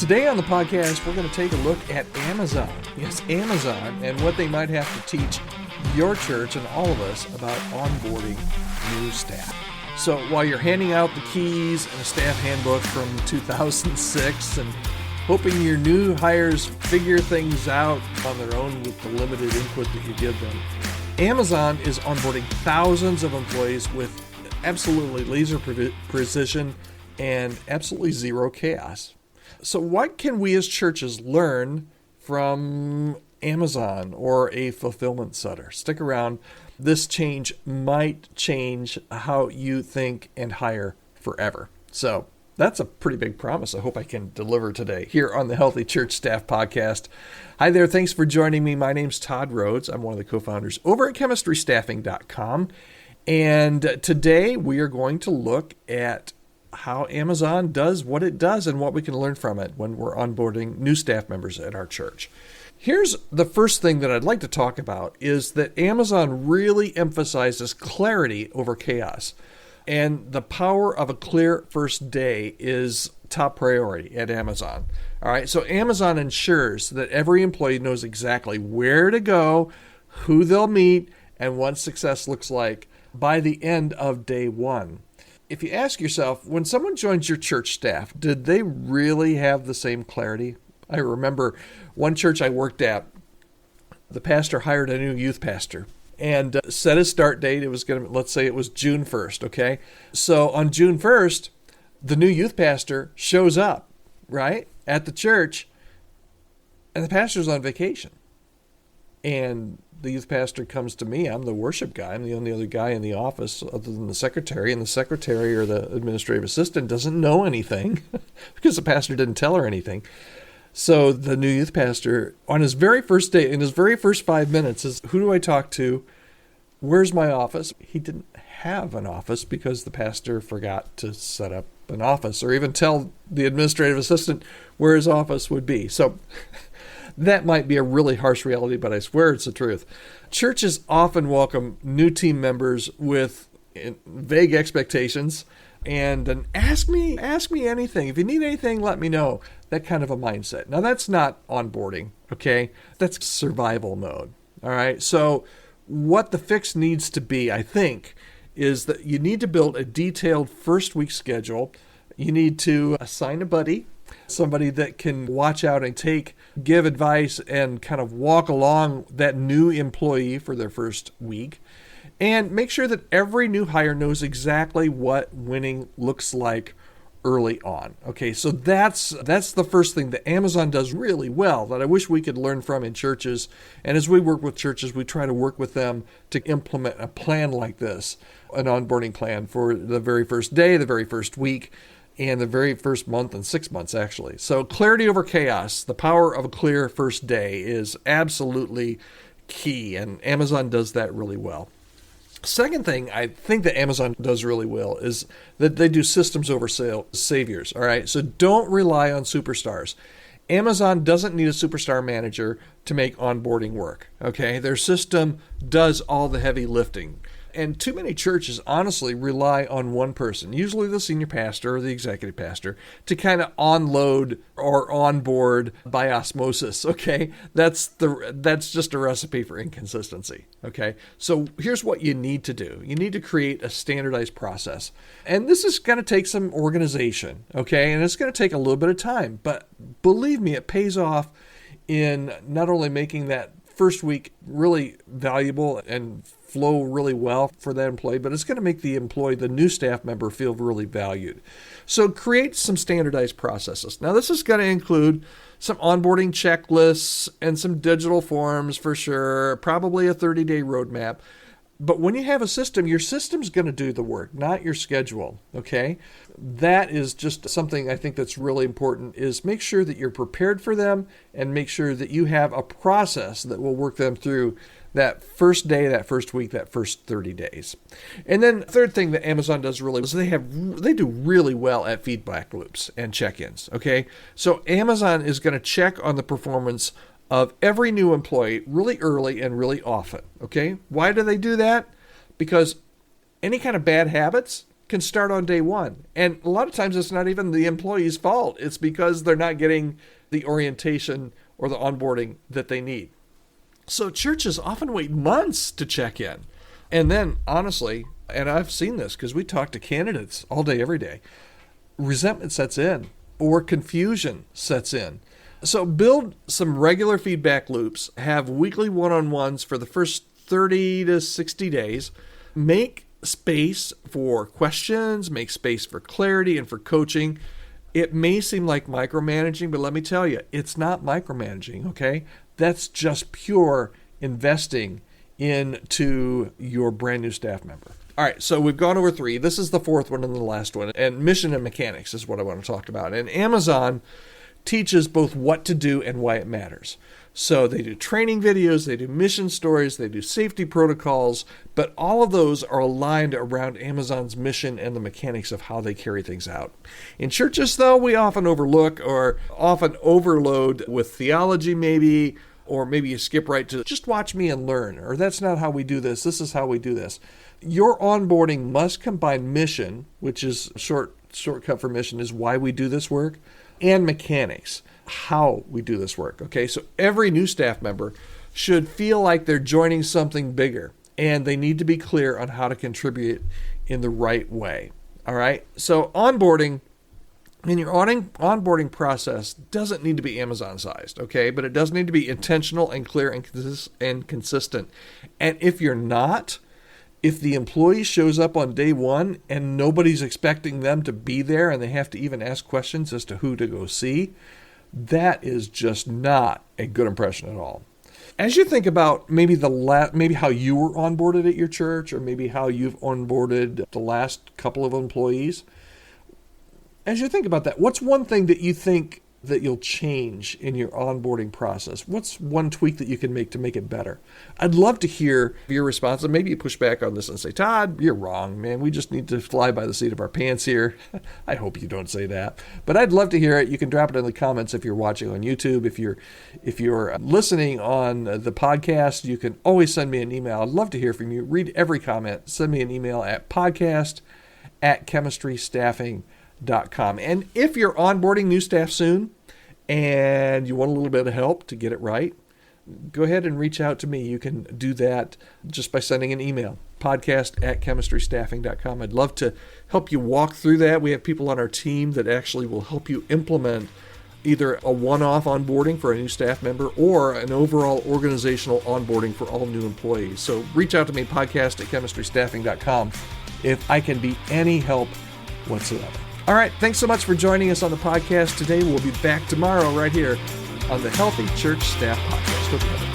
Today on the podcast, we're going to take a look at Amazon. Yes, Amazon, and what they might have to teach your church and all of us about onboarding new staff. So while you're handing out the keys and a staff handbook from 2006 and hoping your new hires figure things out on their own with the limited input that you give them, Amazon is onboarding thousands of employees with absolutely laser precision and absolutely zero chaos. So what can we as churches learn from Amazon or a fulfillment center? Stick around. This change might change how you think and hire forever. So that's a pretty big promise. I hope I can deliver today here on the Healthy Church Staff Podcast. Hi there. Thanks for joining me. My name's Todd Rhodes. I'm one of the co-founders over at chemistrystaffing.com. And today we are going to look at how Amazon does what it does and what we can learn from it when we're onboarding new staff members at our church. Here's the first thing that I'd like to talk about is that Amazon really emphasizes clarity over chaos. And the power of a clear first day is top priority at Amazon. All right, so Amazon ensures that every employee knows exactly where to go, who they'll meet, and what success looks like by the end of day one. If you ask yourself, when someone joins your church staff, did they really have the same clarity? I remember one church I worked at, the pastor hired a new youth pastor and set a start date. It was going to, let's say it was June 1st, okay? So on June 1st, the new youth pastor shows up, right, at the church, and the pastor's on vacation. And the youth pastor comes to me. I'm the worship guy. I'm the only other guy in the office other than the secretary. And the secretary or the administrative assistant doesn't know anything because the pastor didn't tell her anything. So the new youth pastor, on his very first day, in his very first 5 minutes, says, who do I talk to? Where's my office? He didn't have an office because the pastor forgot to set up an office or even tell the administrative assistant where his office would be. So that might be a really harsh reality, but I swear it's the truth. Churches often welcome new team members with vague expectations and an ask me anything. If you need anything, let me know. That kind of a mindset. Now, that's not onboarding, okay? That's survival mode, all right? So what the fix needs to be, I think, is that you need to build a detailed first week schedule. You need to assign a buddy, somebody that can watch out and give advice and kind of walk along that new employee for their first week. And make sure that every new hire knows exactly what winning looks like early on. Okay, so that's the first thing that Amazon does really well that I wish we could learn from in churches. And as we work with churches, we try to work with them to implement a plan like this, an onboarding plan for the very first day, the very first week, and the very first month and 6 months, actually. So clarity over chaos, the power of a clear first day is absolutely key, and Amazon does that really well. Second thing I think that Amazon does really well is that they do systems over saviors, all right? So don't rely on superstars. Amazon doesn't need a superstar manager to make onboarding work, okay? Their system does all the heavy lifting. And too many churches honestly rely on one person, usually the senior pastor or the executive pastor, to kind of onload or onboard by osmosis, okay? That's just a recipe for inconsistency, okay? So here's what you need to do. You need to create a standardized process. And this is going to take some organization, okay? And it's going to take a little bit of time, but believe me, it pays off in not only making that first week really valuable and flow really well for that employee, but it's going to make the employee, the new staff member, feel really valued. So create some standardized processes. Now, this is going to include some onboarding checklists and some digital forms for sure, probably a 30-day roadmap. But when you have a system, your system's going to do the work, not your schedule, okay? That is just something I think that's really important, is make sure that you're prepared for them and make sure that you have a process that will work them through that first day, that first week, that first 30 days. And then the third thing that Amazon does really well is they do really well at feedback loops and check-ins, okay? So Amazon is going to check on the performance of every new employee really early and really often, okay? Why do they do that? Because any kind of bad habits can start on day one. And a lot of times it's not even the employee's fault. It's because they're not getting the orientation or the onboarding that they need. So churches often wait months to check in. And then, honestly, and I've seen this because we talk to candidates all day, every day, resentment sets in or confusion sets in. So build some regular feedback loops, have weekly one-on-ones for the first 30 to 60 days, make space for questions, make space for clarity and for coaching. It may seem like micromanaging, but let me tell you, it's not micromanaging, okay? That's just pure investing into your brand new staff member. All right, so we've gone over 3. This is the 4th one and the last one. And mission and mechanics is what I want to talk about. And Amazon teaches both what to do and why it matters. So they do training videos, they do mission stories, they do safety protocols, but all of those are aligned around Amazon's mission and the mechanics of how they carry things out. In churches, though, we often overlook or often overload with theology maybe, or maybe you skip right to just watch me and learn, or that's not how we do this, this is how we do this. Your onboarding must combine mission, which is shortcut for mission is why we do this work, and mechanics, how we do this work. Okay, so every new staff member should feel like they're joining something bigger, and they need to be clear on how to contribute in the right way. All right, so onboarding, and your onboarding process doesn't need to be Amazon-sized, okay? But it does need to be intentional and clear and consistent. And if you're not, if the employee shows up on day one and nobody's expecting them to be there and they have to even ask questions as to who to go see, that is just not a good impression at all. As you think about maybe how you were onboarded at your church, or maybe how you've onboarded the last couple of employees, as you think about that, what's one thing that you think that you'll change in your onboarding process? What's one tweak that you can make to make it better? I'd love to hear your response, and maybe you push back on this and say, Todd, you're wrong, man. We just need to fly by the seat of our pants here. I hope you don't say that, but I'd love to hear it. You can drop it in the comments if you're watching on YouTube. If you're listening on the podcast, you can always send me an email. I'd love to hear from you. Read every comment. Send me an email at podcast@chemistrystaffing.com. And if you're onboarding new staff soon and you want a little bit of help to get it right, go ahead and reach out to me. You can do that just by sending an email, podcast@chemistrystaffing.com. I'd love to help you walk through that. We have people on our team that actually will help you implement either a one-off onboarding for a new staff member or an overall organizational onboarding for all new employees. So reach out to me, podcast@chemistrystaffing.com, if I can be any help whatsoever. All right, thanks so much for joining us on the podcast today. We'll be back tomorrow right here on the Healthy Church Staff Podcast. Hope you have a